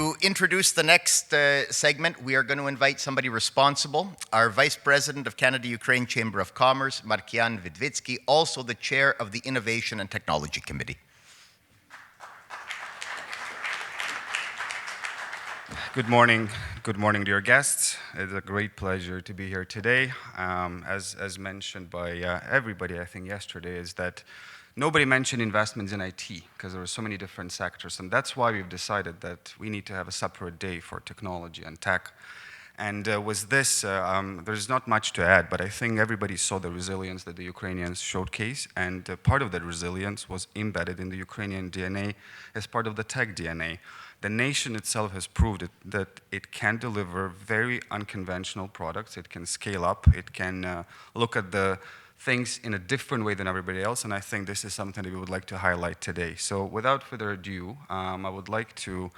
To introduce the next segment, we are going to invite somebody responsible, our Vice President of Canada-Ukraine Chamber of Commerce, Markian Vidvitsky, also the Chair of the Innovation and Technology Committee. Good morning, dear guests. It's a great pleasure to be here today. As mentioned by everybody, I think yesterday, is that nobody mentioned investments in IT because there are so many different sectors, and that's why we've decided that we need to have a separate day for technology and tech. And with this, there's not much to add, but I think everybody saw the resilience that the Ukrainians showcase, and part of that resilience was embedded in the Ukrainian DNA as part of the tech DNA. The nation itself has proved that it can deliver very unconventional products, it can scale up, it can look at the things in a different way than everybody else, and I think this is something that we would like to highlight today. So without further ado, I would like to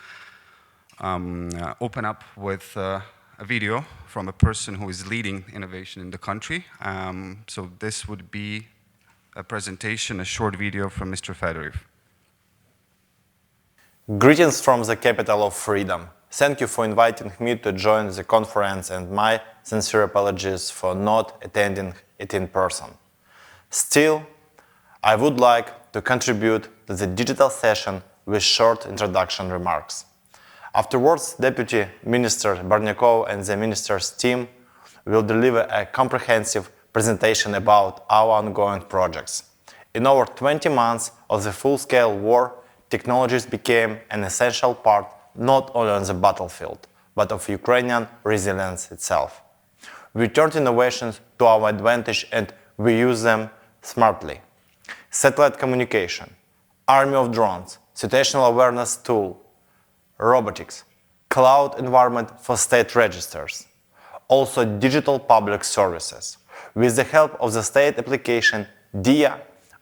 open up with a video from a person who is leading innovation in the country. So this would be a presentation, a short video from Mr. Fedorev. Greetings from the capital of freedom. Thank you for inviting me to join the conference, and my sincere apologies for not attending it in person. Still, I would like to contribute to the digital session with short introduction remarks. Afterwards, Deputy Minister Barnyakov and the Minister's team will deliver a comprehensive presentation about our ongoing projects. In over 20 months of the full-scale war, technologies became an essential part not only on the battlefield, but of Ukrainian resilience itself. We turned innovations to our advantage and we use them smartly. Satellite communication, army of drones, situational awareness tool, robotics, cloud environment for state registers, also digital public services. With the help of the state application DIA,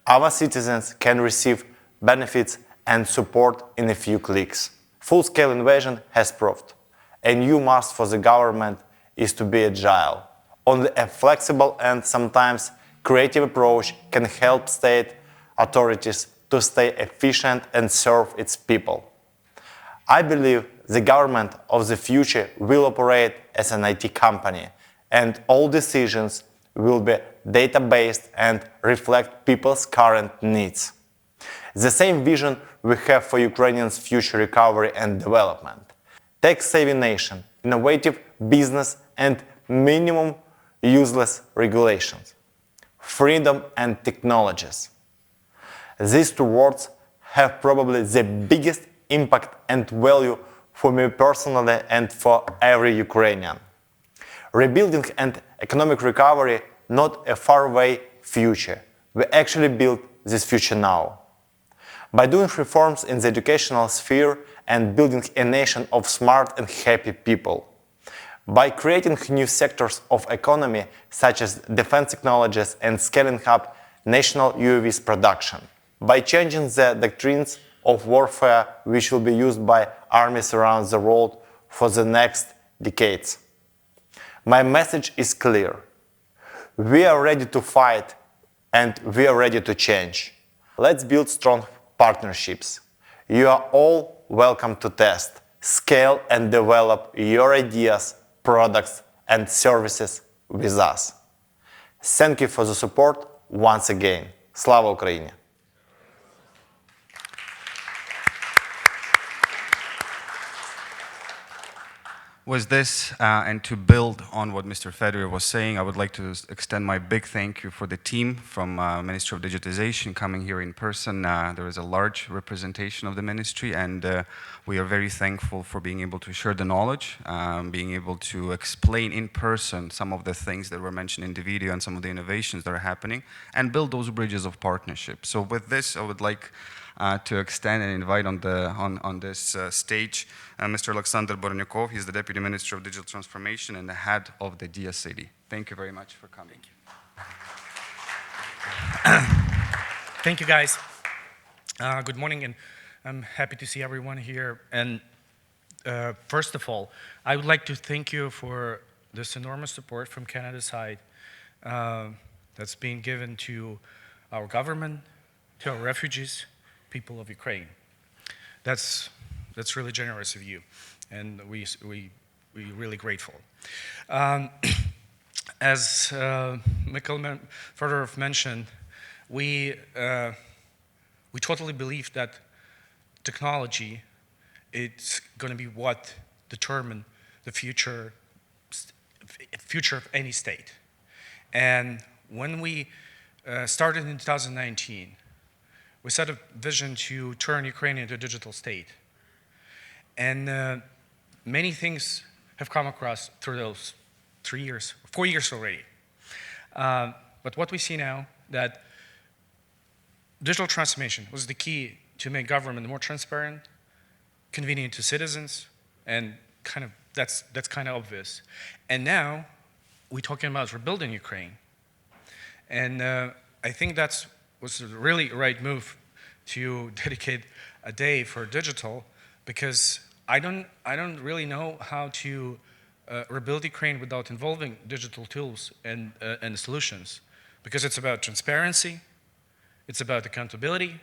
our citizens can receive benefits and support in a few clicks. Full-scale invasion has proved a new must for the government is to be agile. Only a flexible and sometimes creative approach can help state authorities to stay efficient and serve its people. I believe the government of the future will operate as an IT company, and all decisions will be data-based and reflect people's current needs. The same vision we have for Ukrainians' future recovery and development. Tech-savvy nation, innovative business and minimum useless regulations. Freedom and technologies. These two words have probably the biggest impact and value for me personally and for every Ukrainian. Rebuilding and economic recovery, not a faraway future. We actually build this future now. By doing reforms in the educational sphere and building a nation of smart and happy people. By creating new sectors of economy such as defense technologies and scaling up national UAVs production. By changing the doctrines of warfare which will be used by armies around the world for the next decades. My message is clear. We are ready to fight and we are ready to change. Let's build strong partnerships. You are all welcome to test, scale and develop your ideas, products and services with us. Thank you for the support once again. Slava Ukraini! With this, and to build on what Mr. Fedorev was saying, I would like to extend my big thank you for the team from Ministry of Digitization coming here in person. There is a large representation of the ministry, and we are very thankful for being able to share the knowledge, being able to explain in person some of the things that were mentioned in the video and some of the innovations that are happening, and build those bridges of partnership. So with this, I would like to extend and invite on this stage Mr. Alexander Barnyakov. He's the Deputy Minister of Digital Transformation and the head of the DIA City. Thank you very much for coming. Thank you. Thank you, guys. Good morning, and I'm happy to see everyone here. And first of all, I would like to thank you for this enormous support from Canada's side that's being given to our government, to our refugees, people of Ukraine. That's really generous of you. and we really grateful. As Mikhail Fedorov mentioned, we totally believe that technology is going to be what determine the future of any state. And when we started in 2019, we set a vision to turn Ukraine into a digital state. And many things have come across through those 4 years already. But what we see now, that digital transformation was the key to make government more transparent, convenient to citizens, and that's kind of obvious. And now we're talking about rebuilding Ukraine. And I think that was a really right move to dedicate a day for digital, because I don't really know how to rebuild Ukraine without involving digital tools and solutions, because it's about transparency, it's about accountability,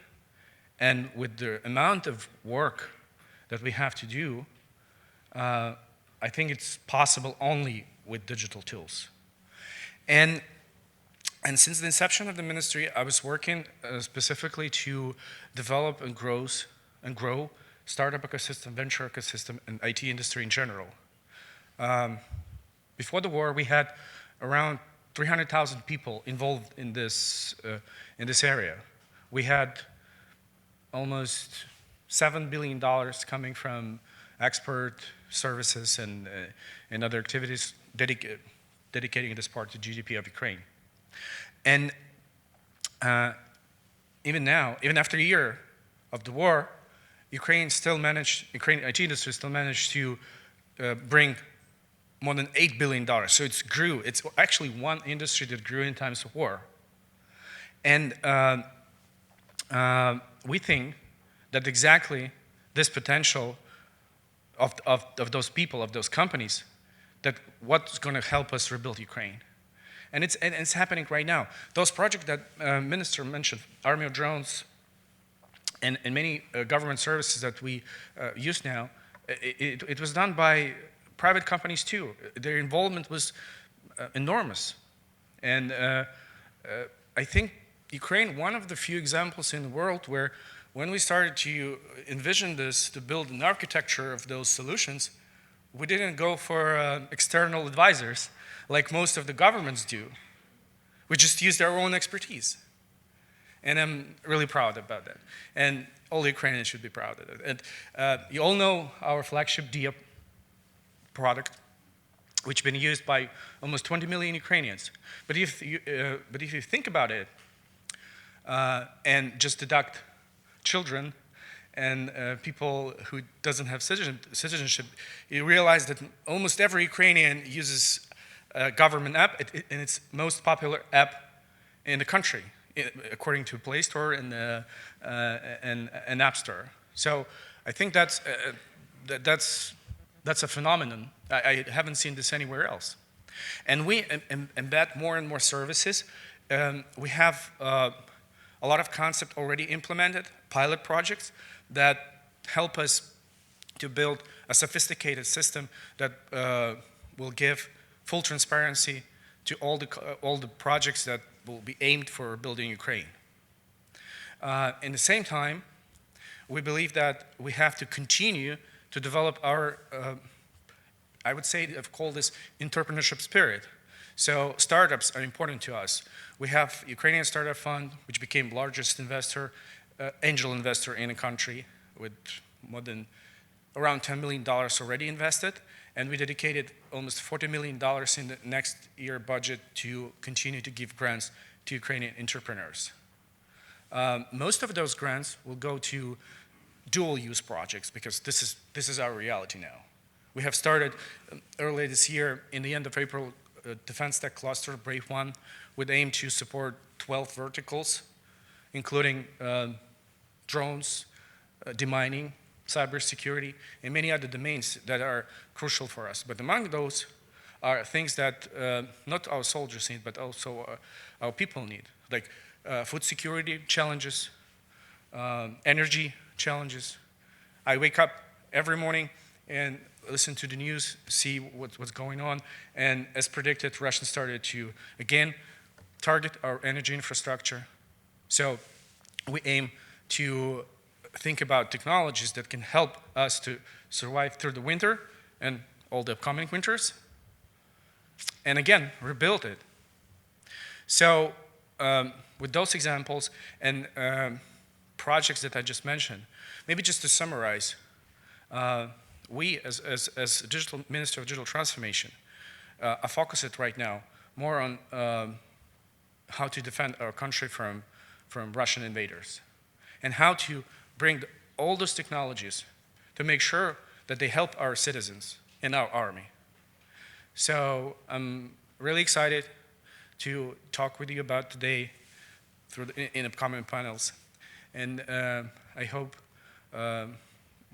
and with the amount of work that we have to do, I think it's possible only with digital tools. And since the inception of the ministry, I was working specifically to develop and grow startup ecosystem, venture ecosystem, and IT industry in general. Before the war, we had around 300,000 people involved in this area. We had almost $7 billion coming from export services and other activities dedicating this part to GDP of Ukraine. And even now, even after a year of the war, Ukraine IT industry still managed to bring more than $8 billion. So it grew. It's actually one industry that grew in times of war. And we think that exactly this potential of those people, of those companies, that what's going to help us rebuild Ukraine. And it's happening right now. Those projects that Minister mentioned, Army of Drones, and many government services that we use now, it was done by private companies too. Their involvement was enormous. And I think Ukraine, one of the few examples in the world where when we started to envision this, to build an architecture of those solutions, we didn't go for external advisors like most of the governments do. We just used our own expertise. And I'm really proud about that. And all Ukrainians should be proud of it. And you all know our flagship DIA product, which has been used by almost 20 million Ukrainians. But if you think about it, and just deduct children and people who doesn't have citizenship, you realize that almost every Ukrainian uses a government app, and it's most popular app in the country, according to Play Store and App Store. So I think that's a phenomenon. I haven't seen this anywhere else. And we embed more and more services. We have a lot of concepts already implemented, pilot projects that help us to build a sophisticated system that will give full transparency to all the projects that will be aimed for building Ukraine. In the same time, we believe that we have to continue to develop our, I would say I've called this entrepreneurship spirit. So startups are important to us. We have Ukrainian Startup Fund, which became largest investor, angel investor in the country, with more than around $10 million already invested. And we dedicated almost $40 million in the next year budget to continue to give grants to Ukrainian entrepreneurs. Most of those grants will go to dual-use projects, because this is our reality now. We have started earlier this year, in the end of April, Defense Tech Cluster, Brave One, with aim to support 12 verticals, including drones, demining, cybersecurity, and many other domains that are crucial for us. But among those are things that not our soldiers need, but also our people need, like food security challenges, energy challenges. I wake up every morning and listen to the news, see what's going on, and as predicted, Russia started to, again, target our energy infrastructure. So we aim to think about technologies that can help us to survive through the winter and all the upcoming winters, and again, rebuild it. So with those examples and projects that I just mentioned, maybe just to summarize, we, as Digital Minister of Digital Transformation, are focused right now more on how to defend our country from Russian invaders, and how to bring all those technologies to make sure that they help our citizens and our army. So I'm really excited to talk with you about today in upcoming panels, and I hope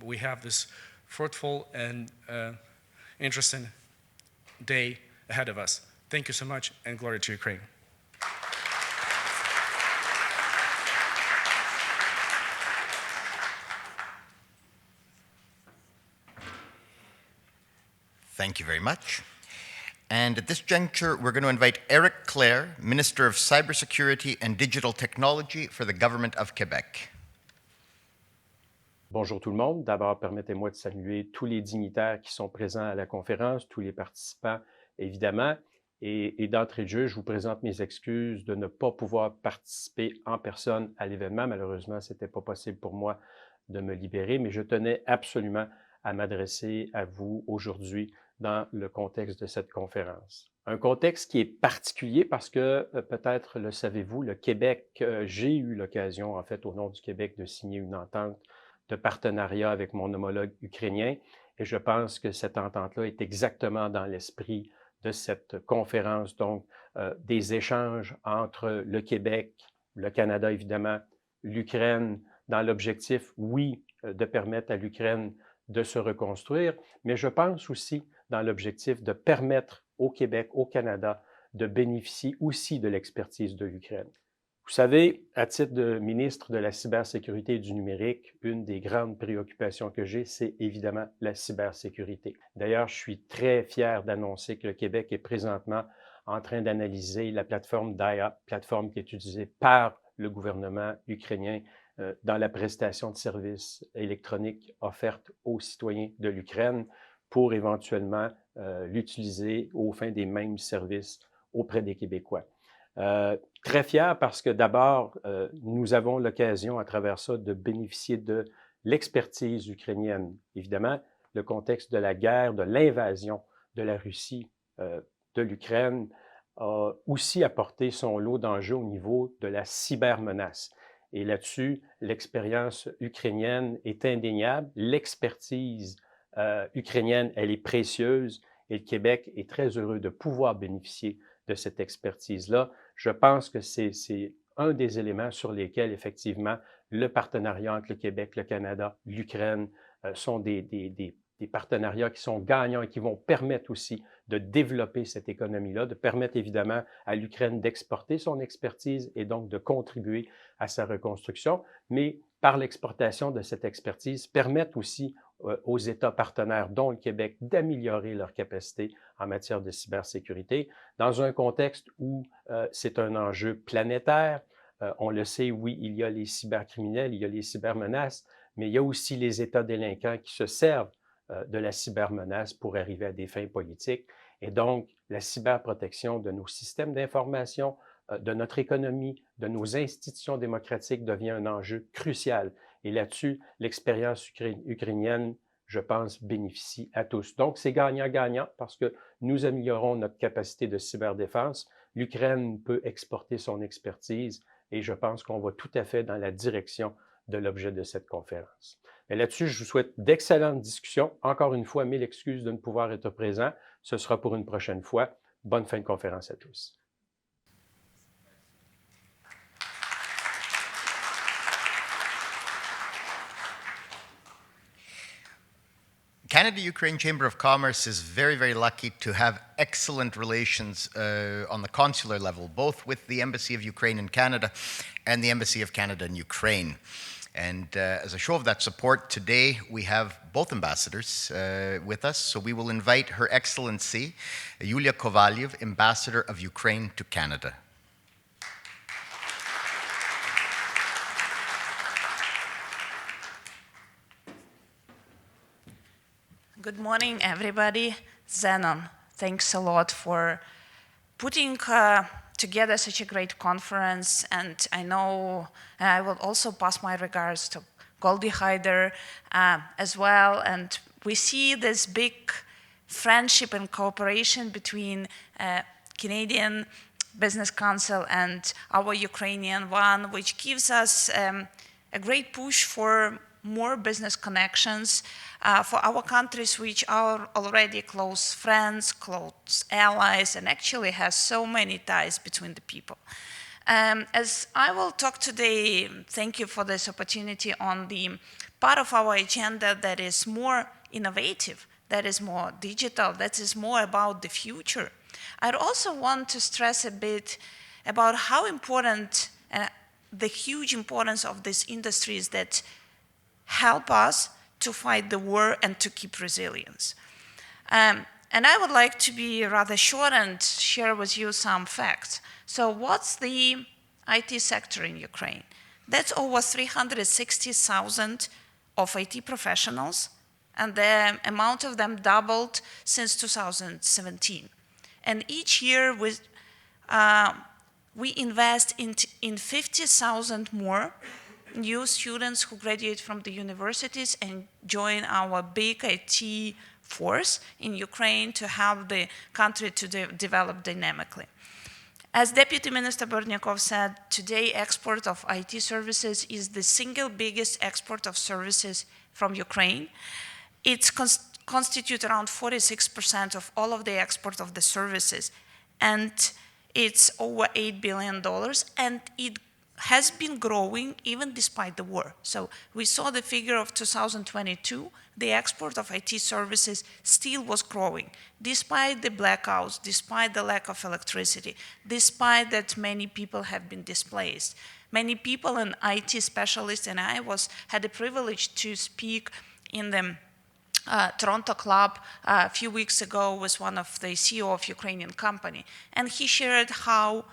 we have this fruitful and interesting day ahead of us. Thank you so much, and glory to Ukraine. Thank you very much. And at this juncture, we're going to invite Eric Clare, Minister of Cybersecurity and Digital Technology for the Government of Quebec. Bonjour tout le monde. D'abord, permettez-moi de saluer tous les dignitaires qui sont présents à la conférence, tous les participants, évidemment. Et d'entrée de jeu, je vous présente mes excuses de ne pas pouvoir participer en personne à l'événement. Malheureusement, ce n'était pas possible pour moi de me libérer, mais je tenais absolument à m'adresser à vous aujourd'hui dans le contexte de cette conférence. Un contexte qui est particulier parce que, peut-être le savez-vous, le Québec, j'ai eu l'occasion, en fait, au nom du Québec, de signer une entente de partenariat avec mon homologue ukrainien, et je pense que cette entente-là est exactement dans l'esprit de cette conférence, donc des échanges entre le Québec, le Canada évidemment, l'Ukraine, dans l'objectif, oui, de permettre à l'Ukraine de se reconstruire, mais je pense aussi dans l'objectif de permettre au Québec, au Canada, de bénéficier aussi de l'expertise de l'Ukraine. Vous savez, à titre de ministre de la cybersécurité et du numérique, une des grandes préoccupations que j'ai, c'est évidemment la cybersécurité. D'ailleurs, je suis très fier d'annoncer que le Québec est présentement en train d'analyser la plateforme DIA, plateforme qui est utilisée par le gouvernement ukrainien dans la prestation de services électroniques offertes aux citoyens de l'Ukraine pour éventuellement l'utiliser aux fins des mêmes services auprès des Québécois. Très fier parce que d'abord, nous avons l'occasion à travers ça de bénéficier de l'expertise ukrainienne. Évidemment, le contexte de la guerre, de l'invasion de la Russie, de l'Ukraine, a aussi apporté son lot d'enjeux au niveau de la cybermenace. Et là-dessus, l'expérience ukrainienne est indéniable. L'expertise ukrainienne, elle est précieuse et le Québec est très heureux de pouvoir bénéficier de cette expertise-là. Je pense que c'est un des éléments sur lesquels, effectivement, le partenariat entre le Québec, le Canada, l'Ukraine sont des partenariats qui sont gagnants et qui vont permettre aussi de développer cette économie-là, de permettre évidemment à l'Ukraine d'exporter son expertise et donc de contribuer à sa reconstruction, mais par l'exportation de cette expertise, permettre aussi aux États partenaires, dont le Québec, d'améliorer leur capacité en matière de cybersécurité, dans un contexte où c'est un enjeu planétaire. On le sait, oui, il y a les cybercriminels, il y a les cybermenaces, mais il y a aussi les États délinquants qui se servent de la cybermenace pour arriver à des fins politiques. Et donc, la cyberprotection de nos systèmes d'information, de notre économie, de nos institutions démocratiques devient un enjeu crucial. Et là-dessus, l'expérience ukrainienne, je pense, bénéficie à tous. Donc, c'est gagnant-gagnant parce que nous améliorons notre capacité de cyberdéfense. L'Ukraine peut exporter son expertise et je pense qu'on va tout à fait dans la direction de l'objet de cette conférence. Et là-dessus, je vous souhaite d'excellentes discussions. Encore une fois, mille excuses de ne pouvoir être présent. Ce sera pour une prochaine fois. Bonne fin de conférence à tous. Canada-Ukraine Chamber of Commerce is very, very lucky to have excellent relations on the consular level, both with the Embassy of Ukraine in Canada and the Embassy of Canada in Ukraine. And as a show of that support, today we have both ambassadors with us. So we will invite Her Excellency Yulia Kovalyev, Ambassador of Ukraine to Canada. Good morning, everybody. Zenon, thanks a lot for putting together such a great conference. And I know I will also pass my regards to Goldie Hyder as well. And we see this big friendship and cooperation between Canadian Business Council and our Ukrainian one, which gives us a great push for more business connections for our countries, which are already close friends, close allies, and actually has so many ties between the people. As I will talk today, thank you for this opportunity on the part of our agenda that is more innovative, that is more digital, that is more about the future. I'd also want to stress a bit about how important, the huge importance of these industries that help us to fight the war and to keep resilience. And I would like to be rather short and share with you some facts. So what's the IT sector in Ukraine? That's over 360,000 of IT professionals, and the amount of them doubled since 2017. And each year we invest in 50,000 more new students who graduate from the universities and join our big IT force in Ukraine to help the country to develop dynamically. As Deputy Minister Berdnyakov said, today export of IT services is the single biggest export of services from Ukraine. It's constitutes around 46% of all of the export of the services, and it's over $8 billion, and it has been growing even despite the war. So we saw the figure of 2022, the export of IT services still was growing, despite the blackouts, despite the lack of electricity, despite that many people have been displaced. Many people and IT specialists, and I had the privilege to speak in the Toronto club a few weeks ago with one of the CEO of Ukrainian company, and he shared how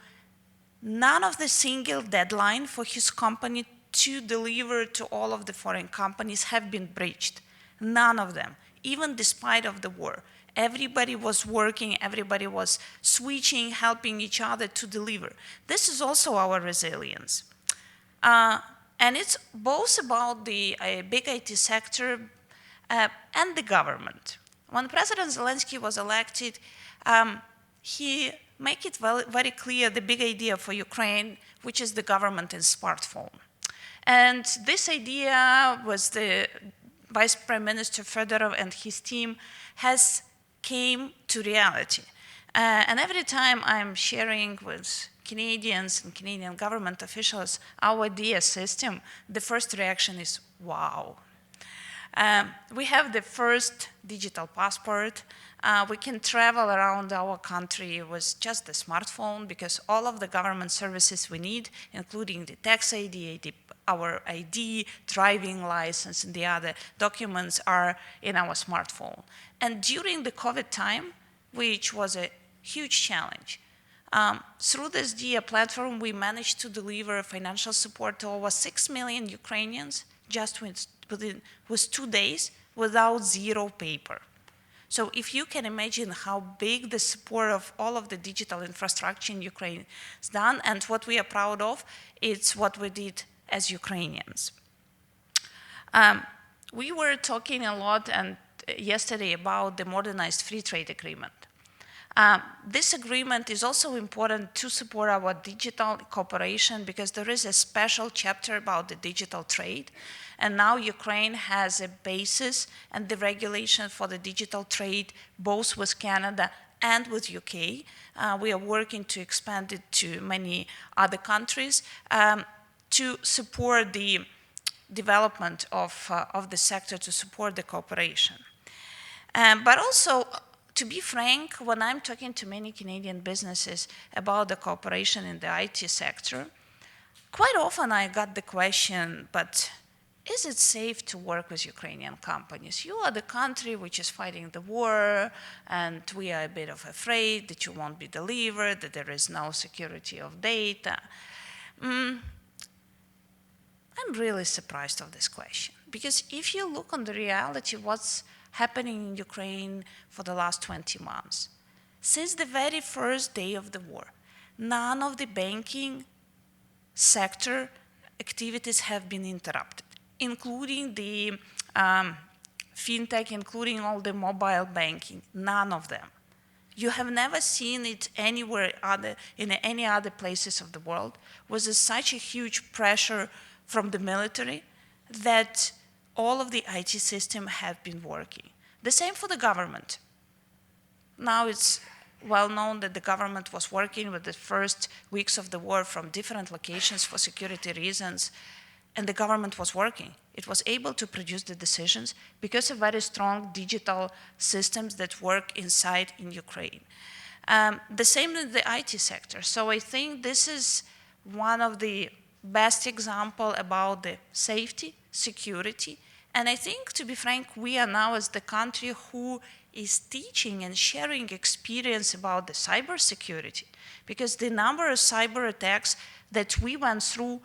none of the single deadline for his company to deliver to all of the foreign companies have been breached. None of them, even despite of the war. Everybody was working, everybody was switching, helping each other to deliver. This is also our resilience. And it's both about the big IT sector and the government. When President Zelensky was elected, he made it very clear the big idea for Ukraine, which is the government in smartphone. And this idea was the Vice Prime Minister Fedorov and his team has came to reality. And every time I'm sharing with Canadians and Canadian government officials our DIA system, the first reaction is, wow. We have the first digital passport. We can travel around our country with just the smartphone because all of the government services we need, including the tax ID, our ID, driving license, and the other documents are in our smartphone. And during the COVID time, which was a huge challenge, through this DIA platform, we managed to deliver financial support to over 6 million Ukrainians just with 2 days without zero paper. So if you can imagine how big the support of all of the digital infrastructure in Ukraine is done, and what we are proud of, it's what we did as Ukrainians. We were talking a lot yesterday about the modernized free trade agreement. This agreement is also important to support our digital cooperation because there is a special chapter about the digital trade. And now Ukraine has a basis and the regulation for the digital trade, both with Canada and with UK. We are working to expand it to many other countries to support the development of the sector, to support the cooperation. But also, to be frank, when I'm talking to many Canadian businesses about the cooperation in the IT sector, quite often I got the question, but is it safe to work with Ukrainian companies? You are the country which is fighting the war, and we are a bit of afraid that you won't be delivered, that there is no security of data. I'm really surprised of this question, because if you look on the reality, what's happening in Ukraine for the last 20 months, since the very first day of the war, none of the banking sector activities have been interrupted, including the fintech, including all the mobile banking, none of them. You have never seen it anywhere in any other places of the world. Was such a huge pressure from the military that all of the IT systems have been working. The same for the government. Now it's well known that the government was working with the first weeks of the war from different locations for security reasons, and the government was working. It was able to produce the decisions because of very strong digital systems that work inside in Ukraine. The same in the IT sector. So I think this is one of the best example about the safety, security, and I think, to be frank, we are now as the country who is teaching and sharing experience about the cybersecurity, because the number of cyber attacks that we went through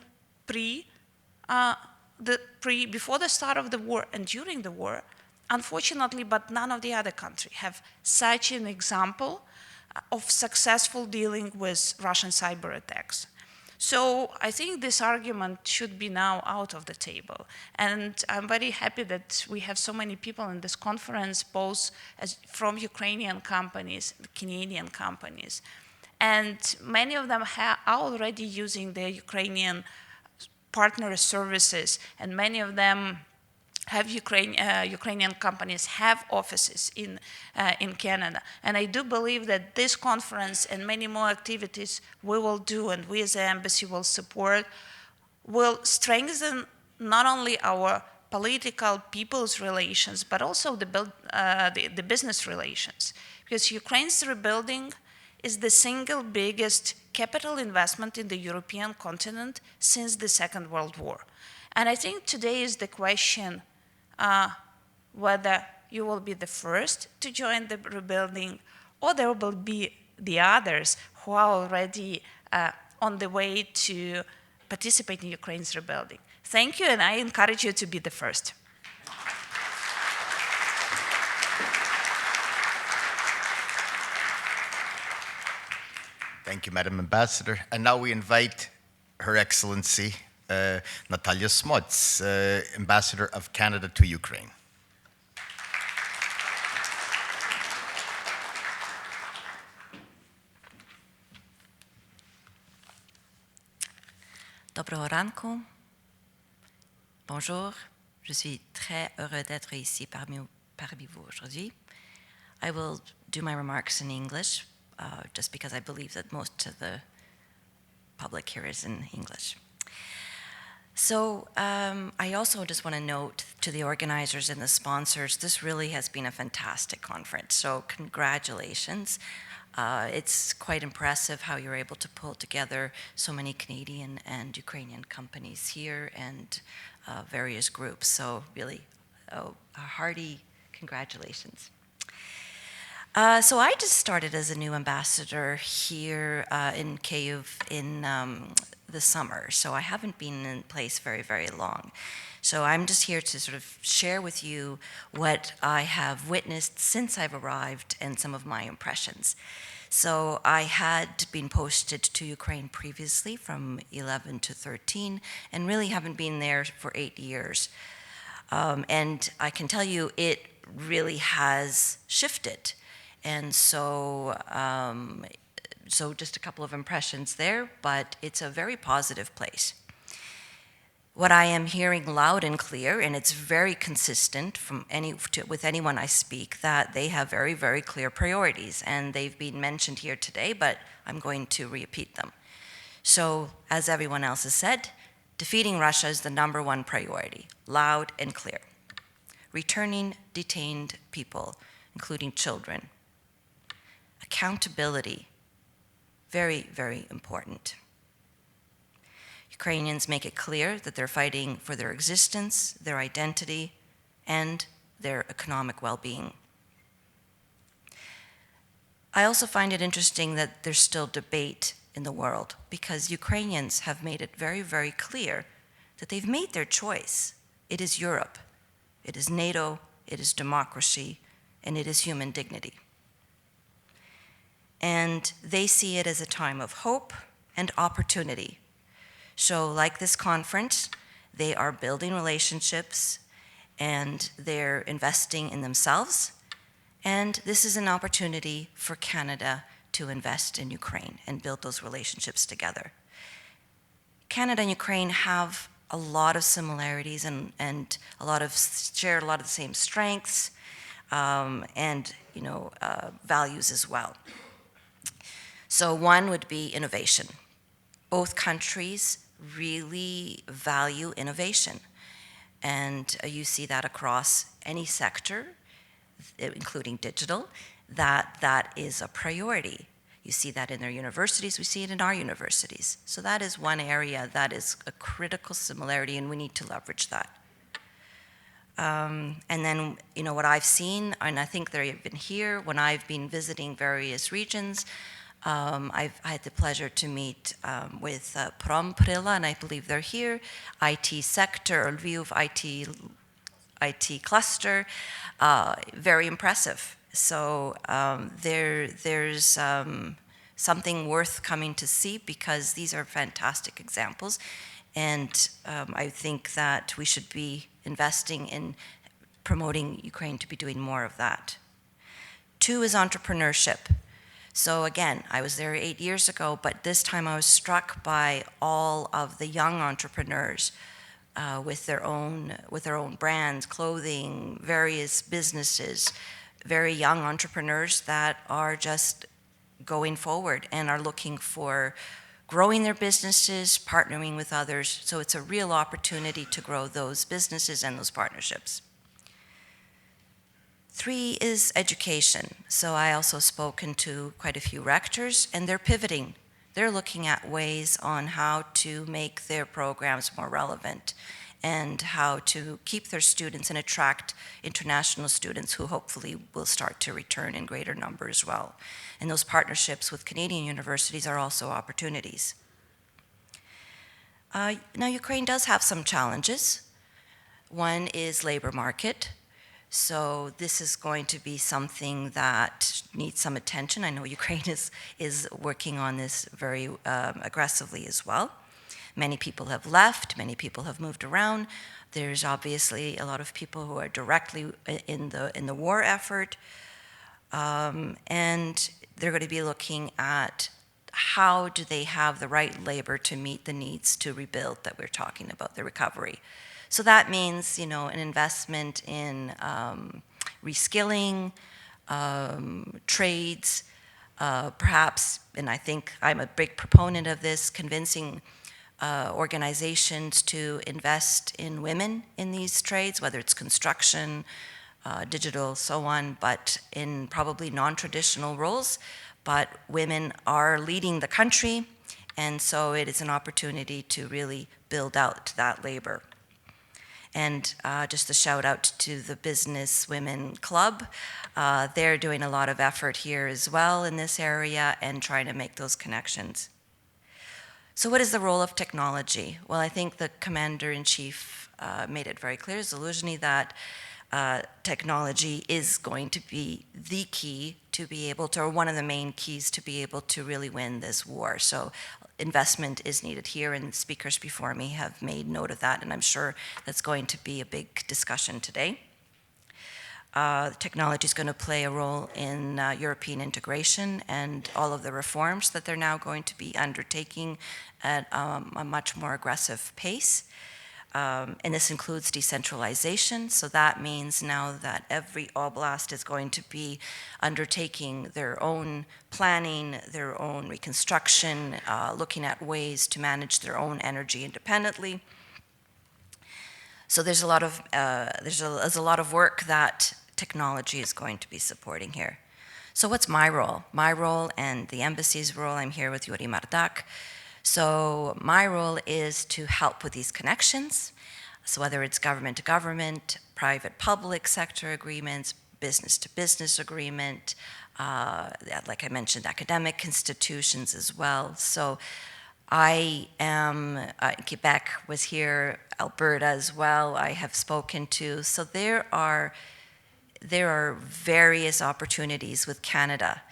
before the start of the war and during the war, unfortunately, but none of the other countries have such an example of successful dealing with Russian cyber attacks. So I think this argument should be now out of the table. And I'm very happy that we have so many people in this conference, both from Ukrainian companies, Canadian companies. And many of them are already using their Ukrainian partner services, and many of them have Ukrainian companies have offices in Canada. And I do believe that this conference and many more activities we will do, and we as the embassy will support, will strengthen not only our political people's relations, but also the business relations. Because Ukraine's rebuilding is the single biggest capital investment in the European continent since the Second World War. And I think today is the question whether you will be the first to join the rebuilding, or there will be the others who are already on the way to participate in Ukraine's rebuilding. Thank you, and I encourage you to be the first. Thank you, Madam Ambassador. And now we invite Her Excellency Natalia Smuts, Ambassador of Canada to Ukraine. Доброго ранку. Bonjour. Je suis très heureux d'être ici parmi vous aujourd'hui. I will do my remarks in English, just because I believe that most of the public here is in English. So I also just want to note to the organizers and the sponsors, this really has been a fantastic conference. So congratulations. It's quite impressive how you're able to pull together so many Canadian and Ukrainian companies here and various groups. So really, a hearty congratulations. So I just started as a new ambassador here in Kyiv in the summer. So I haven't been in place very, very long. So I'm just here to sort of share with you what I have witnessed since I've arrived and some of my impressions. So I had been posted to Ukraine previously from 11 to 13 and really haven't been there for 8 years. And I can tell you it really has shifted. And so, so just a couple of impressions there, but it's a very positive place. What I am hearing loud and clear, and it's very consistent from with anyone I speak, that they have very, very clear priorities, and they've been mentioned here today, but I'm going to repeat them. So, as everyone else has said, defeating Russia is the #1 priority, loud and clear. Returning detained people, including children. Accountability, very, very important. Ukrainians make it clear that they're fighting for their existence, their identity, and their economic well-being. I also find it interesting that there's still debate in the world because Ukrainians have made it very, very clear that they've made their choice. It is Europe, it is NATO, it is democracy, and it is human dignity. And they see it as a time of hope and opportunity. So like this conference, they are building relationships and they're investing in themselves. And this is an opportunity for Canada to invest in Ukraine and build those relationships together. Canada and Ukraine have a lot of similarities and share a lot of the same strengths and values as well. So one would be innovation. Both countries really value innovation. And you see that across any sector, including digital, that is a priority. You see that in their universities, we see it in our universities. So that is one area that is a critical similarity, and we need to leverage that. And then, what I've seen, and I think they've been here, when I've been visiting various regions, I had the pleasure to meet with Promprila, and I believe they're here, IT sector, or Lviv IT cluster, very impressive. So there's something worth coming to see because these are fantastic examples. And I think that we should be investing in promoting Ukraine to be doing more of that. 2 is entrepreneurship. So again, I was there 8 years ago, but this time I was struck by all of the young entrepreneurs with their own brands, clothing, various businesses, very young entrepreneurs that are just going forward and are looking for growing their businesses, partnering with others. So it's a real opportunity to grow those businesses and those partnerships. 3 is education. So I also spoken to quite a few rectors, and they're pivoting. They're looking at ways on how to make their programs more relevant and how to keep their students and attract international students who hopefully will start to return in greater number as well. And those partnerships with Canadian universities are also opportunities. Now, Ukraine does have some challenges. One is labor market. So this is going to be something that needs some attention. I know Ukraine is working on this very aggressively as well. Many people have left, many people have moved around. There's obviously a lot of people who are directly in the war effort. And they're going to be looking at how do they have the right labor to meet the needs to rebuild that we're talking about, the recovery. So that means, an investment in reskilling, trades, perhaps, and I think I'm a big proponent of this, convincing organizations to invest in women in these trades, whether it's construction, digital, so on, but in probably non-traditional roles. But women are leading the country, and so it is an opportunity to really build out that labor. And just a shout out to the Business Women Club. They're doing a lot of effort here as well in this area and trying to make those connections. So what is the role of technology? Well, I think the Commander-in-Chief made it very clear, Zaluzhny, that technology is going to be the key to be able to, or one of the main keys to be able to really win this war. So investment is needed here, and speakers before me have made note of that, and I'm sure that's going to be a big discussion today. Technology is going to play a role in European integration and all of the reforms that they're now going to be undertaking at a much more aggressive pace. And this includes decentralization, so that means now that every oblast is going to be undertaking their own planning, their own reconstruction, looking at ways to manage their own energy independently. So there's a lot of work that technology is going to be supporting here. So what's my role? My role and the embassy's role, I'm here with Yuri Mardak. So my role is to help with these connections. So whether it's government to government, private public sector agreements, business to business agreement, like I mentioned, academic institutions as well. So I am, Quebec was here, Alberta as well, I have spoken to. So there are various opportunities with Canada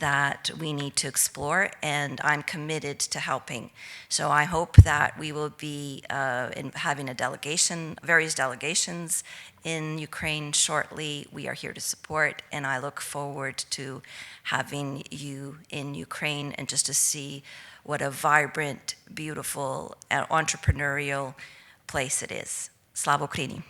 that we need to explore, and I'm committed to helping. So I hope that we will be having a delegation, various delegations in Ukraine shortly. We are here to support, and I look forward to having you in Ukraine and just to see what a vibrant, beautiful, entrepreneurial place it is. Slava Ukraini.